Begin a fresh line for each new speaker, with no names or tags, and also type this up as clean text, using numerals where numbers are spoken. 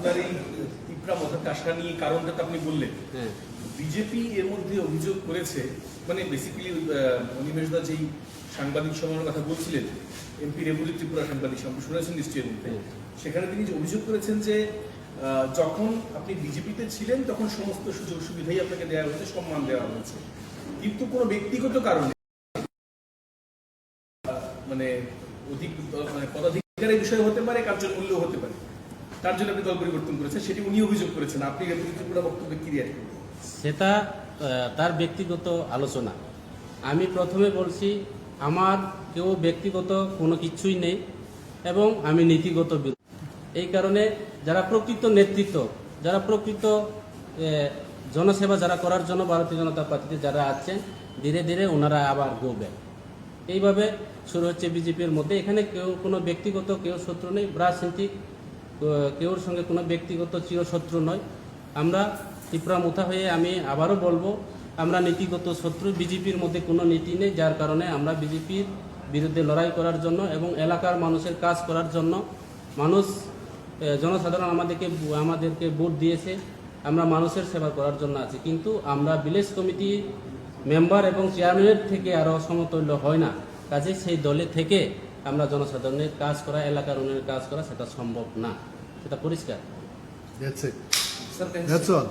আপনার এই তীব্রা মদক আসা নিয়ে কারণটা তো আপনি বললেন। বিজেপি এর মধ্যে অভিযোগ করেছে, মানে বেসিক্যালি অনিমেষদা যেই সাংবাদিক সম্মেলনের কথা বলছিলেন, এমপি রেবুলি ত্রিপুরা সাংবাদিক সম্মেলন শুনেছেন নিশ্চয়ই মধ্যে, সেখানে তিনি যে অভিযোগ করেছেন যে যখন আপনি বিজেপিতে ছিলেন তখন সমস্ত সুযোগ সুবিধাই আপনাকে দেওয়া হয়েছে, সম্মান দেওয়া হয়েছে, কিন্তু কোনো ব্যক্তিগত কারণে মানে মানে পদাধিকারের বিষয় হতে পারে, কার্যের মূল্য হতে পারে, তার জন্য আপনি দল পরিবর্তন করেছেন, সেটি উনি অভিযোগ করেছেন। আপনি ত্রিপুরা বক্তব্যে কি রিয়াক্ট করবেন?
সেটা তার ব্যক্তিগত আলোচনা। আমি প্রথমে বলছি, আমার কেউ ব্যক্তিগত কোনো কিছুই নেই এবং আমি নীতিগত বিরোধী। এই কারণে যারা প্রকৃত নেতৃত্ব, যারা প্রকৃত জনসেবা যারা করার জন্য ভারতীয় জনতা পার্টিতে যারা আছেন, ধীরে ধীরে ওনারা আবার গড়বেন। এইভাবে শুরু হচ্ছে বিজেপির মধ্যে। এখানে কেউ কোনো ব্যক্তিগত কেউ শত্রু নেই, রাজনীতিক কেউর সঙ্গে কোনো ব্যক্তিগত চিরশত্রু নয়। আমরা ত্রিপুরা মুথা হয়ে আমি আবারও বলবো, আমরা নীতিগত শত্রু। বিজেপির মধ্যে কোনো নীতি নেই, যার কারণে আমরা বিজেপির বিরুদ্ধে লড়াই করার জন্য এবং এলাকার মানুষের কাজ করার জন্য, মানুষ জনসাধারণ আমাদেরকে ভোট দিয়েছে, আমরা মানুষের সেবা করার জন্য আছি। কিন্তু আমরা ভিলেজ কমিটি মেম্বার এবং চেয়ারম্যানের থেকে আরও সমতুল্য হয় না, কাজে সেই দলে থেকে আমরা জনসাধারণের কাজ করা, এলাকার উন্নয়নের কাজ করা সেটা সম্ভব না, সেটা পরিষ্কার।
That's it. That's all.